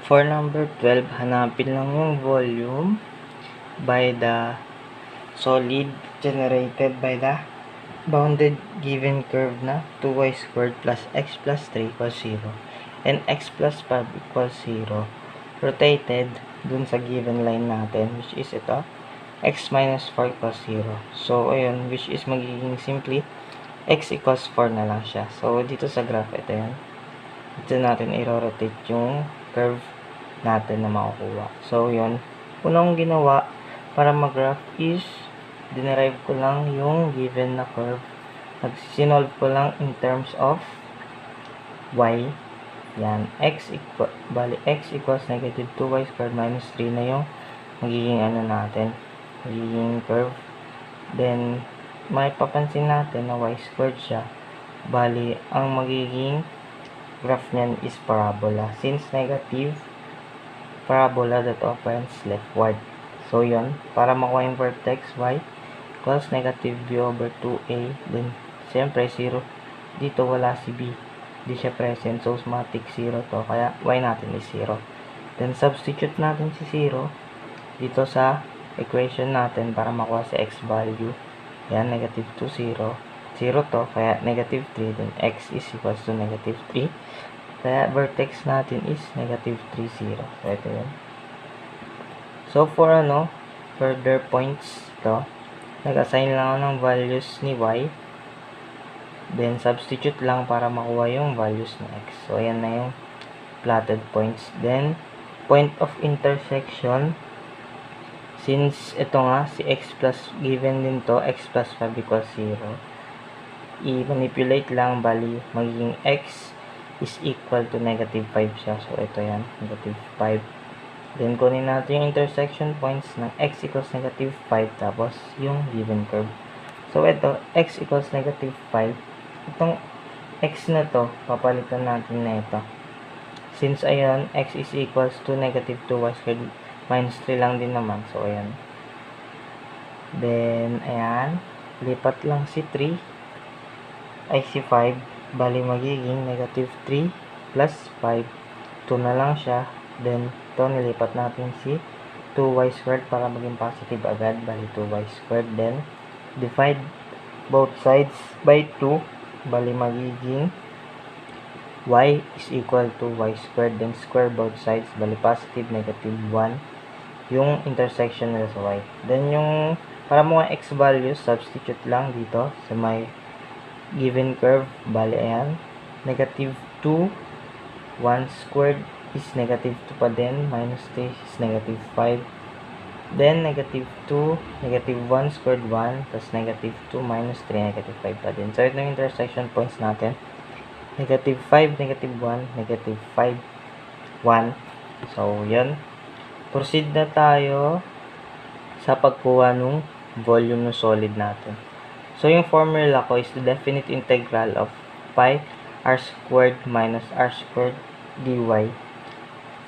For number 12, hanapin lang yung volume by the solid generated by the bounded given curve na 2y squared plus x plus 3 equals 0 and x plus 5 equals 0 rotated dun sa given line natin, which is ito, x minus 4 equals 0. So, ayun, which is magiging simply x equals 4 na lang siya. So, dito sa graph, ito yan. Dito natin i-rotate yung curve natin na makukuha. So, yun. Unang ginawa para mag-graph is dinerive ko lang yung given na curve. Nag-sinolve ko lang in terms of y. Yan. Bali, x equals negative 2y squared minus 3 na yung magiging ano natin. Magiging curve. Then, may papansin natin na y squared siya. Bali, ang magiging graph niyan is parabola. Since negative, parabola that opens leftward. So, yun. Para makuha yung vertex y equals negative b over 2a. Then, siyempre, 0. Dito wala si b. Hindi siya present. So, automatic 0 to. Kaya, y natin is 0. Then, substitute natin si 0 dito sa equation natin para makuha si x value. Yan, negative 2, 0. 0 to. Kaya, negative 3. Then, x is equals to negative 3. Kaya, vertex natin is negative 3, 0. So, ito yun. So, for further points to, nag-assign lang ako ng values ni y. Then, substitute lang para makuha yung values ni x. So, ayan na yung plotted points. Then, point of intersection. Since ito nga, si x plus, given din to, x plus 5 equals 0. I-manipulate lang, bali, magiging x is equal to negative 5 siya. So, ito yan, negative 5. Then, kunin natin yung intersection points ng x equals negative 5, tapos yung given curve. So, ito, x equals negative 5. Itong x na to, papalitan natin na ito. Since, ayan, x is equals to negative 2y squared minus 3 lang din naman. So, ayan. Then, ayan, lipat lang si 3, ay si 5. Bali, magiging negative 3 plus 5. 2 na lang siya. Then, ito, nilipat natin si 2y squared para maging positive agad. Bali, 2y squared. Then, divide both sides by 2. Bali, magiging y is equal to y squared. Then, square both sides. Bali, positive, negative 1. Yung intersection nila sa y. Then, yung, para mga x values, substitute lang dito sa may given curve. Bali, ayan. Negative 2. 1 squared is negative 2 pa din. Minus 3 is negative 5. Then, negative 2, negative 1 squared 1. Plus negative 2 minus 3, negative 5 pa din. So, ito yung intersection points natin. Negative 5, negative 1, negative 5, 1. So, yun. Proceed na tayo sa pagkuha ng volume ng solid natin. So, yung formula ko is the definite integral of pi r squared minus r squared dy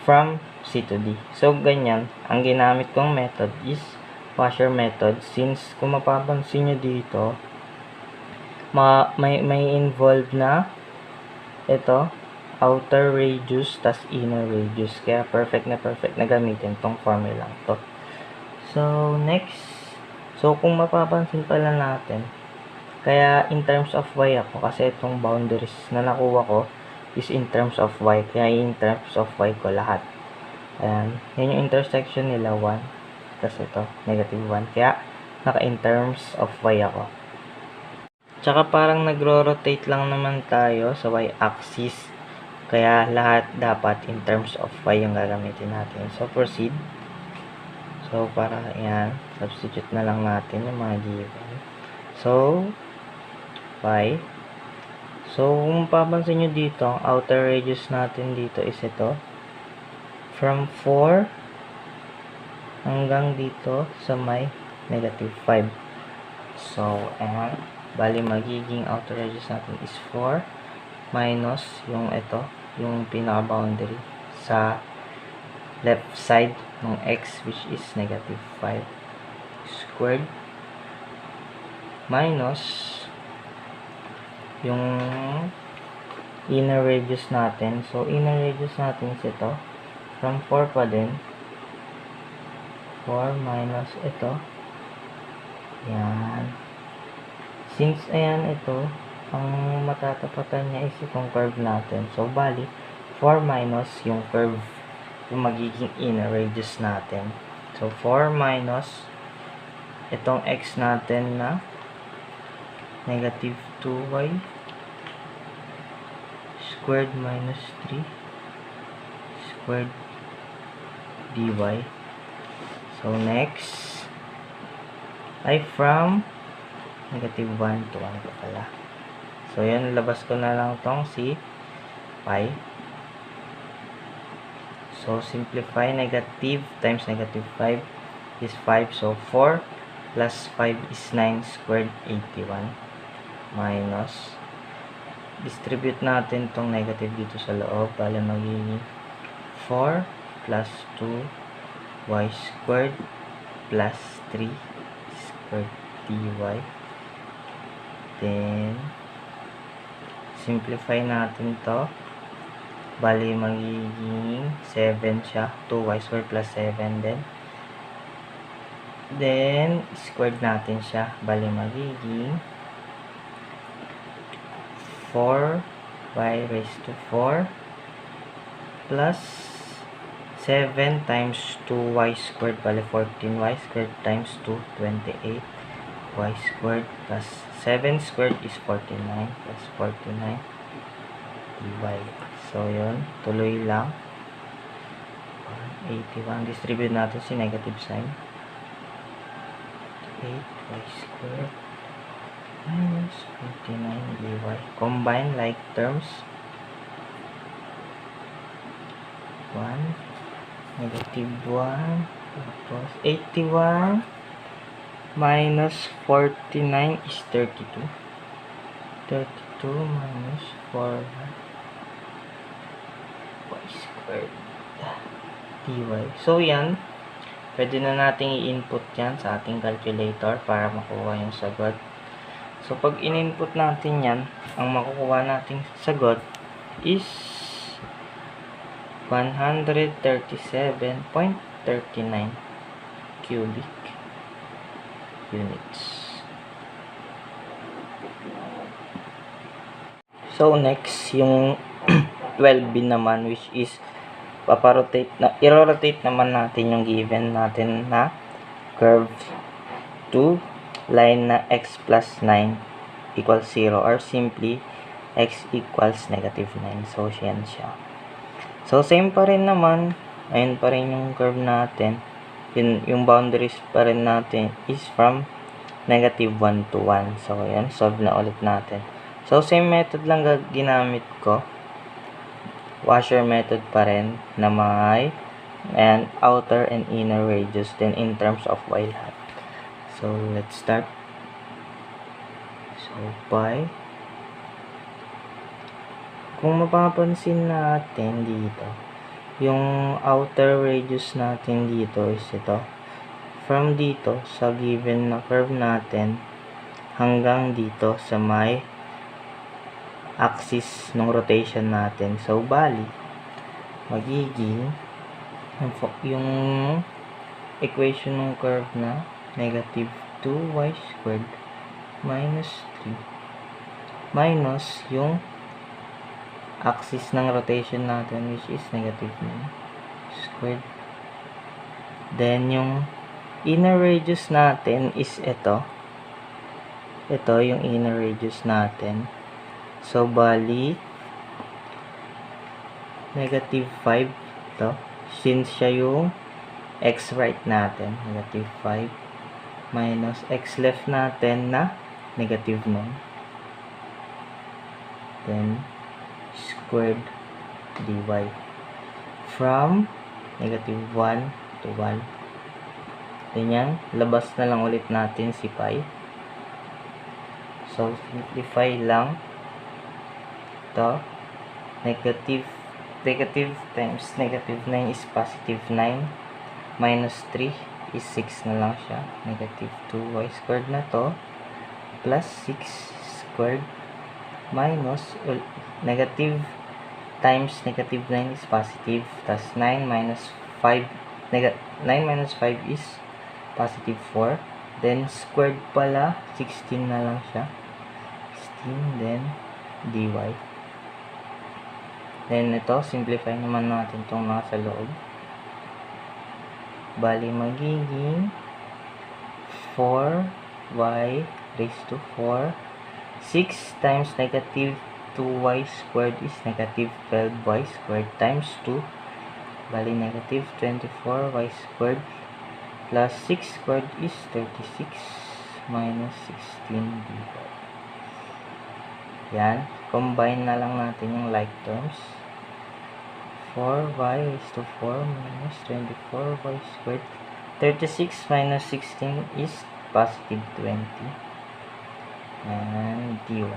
from c to d. So, ganyan. Ang ginamit kong method is washer method. Since, kung mapapansin nyo dito, may involved na ito, outer radius, tas inner radius. Kaya, perfect na gamitin tong formula to. So, next. So, kung mapapansin pala natin, kaya in terms of y ako, kasi itong boundaries na nakuha ko is in terms of y. Kaya in terms of y ko lahat. Ayan. Yan yung intersection nila, 1. Tapos ito, negative 1. Kaya, naka in terms of y ako. Tsaka parang nagro-rotate lang naman tayo sa y-axis. Kaya lahat dapat in terms of y yung gagamitin natin. So, proceed. So, para, yan. Substitute na lang natin yung mga given. So, y. So, kung papansin nyo dito, ang outer radius natin dito is ito. From 4 hanggang dito sa may negative 5. So, ayan. Bali, magiging outer radius natin is 4 minus yung ito, yung pinaka-boundary sa left side ng x, which is negative 5 squared minus yung inner radius natin. So, inner radius natin is ito, From 4 pa din. 4 minus ito. Yan. Since, ayan, ito, ang matatapatan niya is itong curve natin. So, bali, 4 minus yung curve, yung magiging inner radius natin. So, 4 minus itong x natin na negative 2y squared minus 3 squared dy. So, next ay from negative 1 to 1 pa pala. So, yan, labas ko na lang tong si pi. So, simplify, negative times negative 5 is 5. So, 4 plus 5 is 9 squared 81 minus, distribute natin tong negative dito sa loob, bali magiging 4 plus 2y squared plus 3 squared dy. Then, simplify natin to, bali magiging 7 siya, 2y squared plus 7 din. Then, squared natin siya, bali magiging 4y raised to 4 plus 7 times 2y squared, bali 14y squared times 2, 28 y squared plus 7 squared is 49 plus 49 dy. So, yun, tuloy lang. 81, distribute natin si negative sign. 8y squared minus 49 dy. Combine like terms. 1, negative 1, tapos 81 minus 49 is 32. 32 minus 4y squared dy. So, yan. Pwede na nating i-input yan sa ating calculator para makuha yung sagot. So, pag in-input natin yan, ang makukuha nating sagot is 137.39 cubic units. So, next, yung 12b naman, which is i-rotate naman natin yung given natin na curve to line na x plus 9 equals 0, or simply x equals negative 9. So, yan siya. So, same pa rin naman. Ayun pa rin yung curve natin. Yung boundaries pa rin natin is from negative 1 to 1. So, yan. Solve na ulit natin. So, same method lang ginamit ko. Washer method pa rin na may and outer and inner radius then in terms of y hat. So, let's start. So, pi. Kung mapapansin natin dito, yung outer radius natin dito is ito. From dito sa given na curve natin hanggang dito sa may axis ng rotation natin. So, bali, magiging yung equation ng curve na negative 2y squared minus 3 minus yung axis ng rotation natin, which is negative 9 squared. Then, yung inner radius natin is ito. Ito yung inner radius natin. So, bali, negative 5 to. Since siya yung x right natin, negative 5 minus x left natin na negative 9. Then, squared dy. From negative 1 to 1. Then yan, labas na lang ulit natin si pi. So, simplify lang. Ito, negative times negative 9 is positive 9 minus 3 is 6 na lang siya. Negative 2y squared na to plus 6 squared minus negative times negative 9 is positive. Tas 9 minus 5 is positive 4. Then squared pala, 16 na lang siya. 16, then dy. Then ito, simplify naman natin itong nasa loob. Bali magiging 4y raised to 4. 6 times negative 2y squared is negative 12y squared times 2. Bali negative 24y squared plus 6 squared is 36 minus 16 dy. Yan. Combine na lang natin yung like terms. 4y raised to 4 minus 24y squared. 36 minus 16 is positive 20. And dy.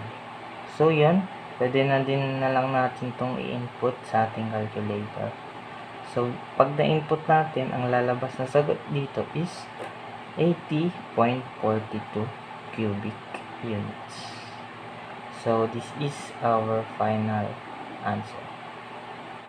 So, yun. Pwede na din na lang natin itong i-input sa ating calculator. So, pag na-input natin, ang lalabas na sagot dito is 80.42 cubic units. So, this is our final answer.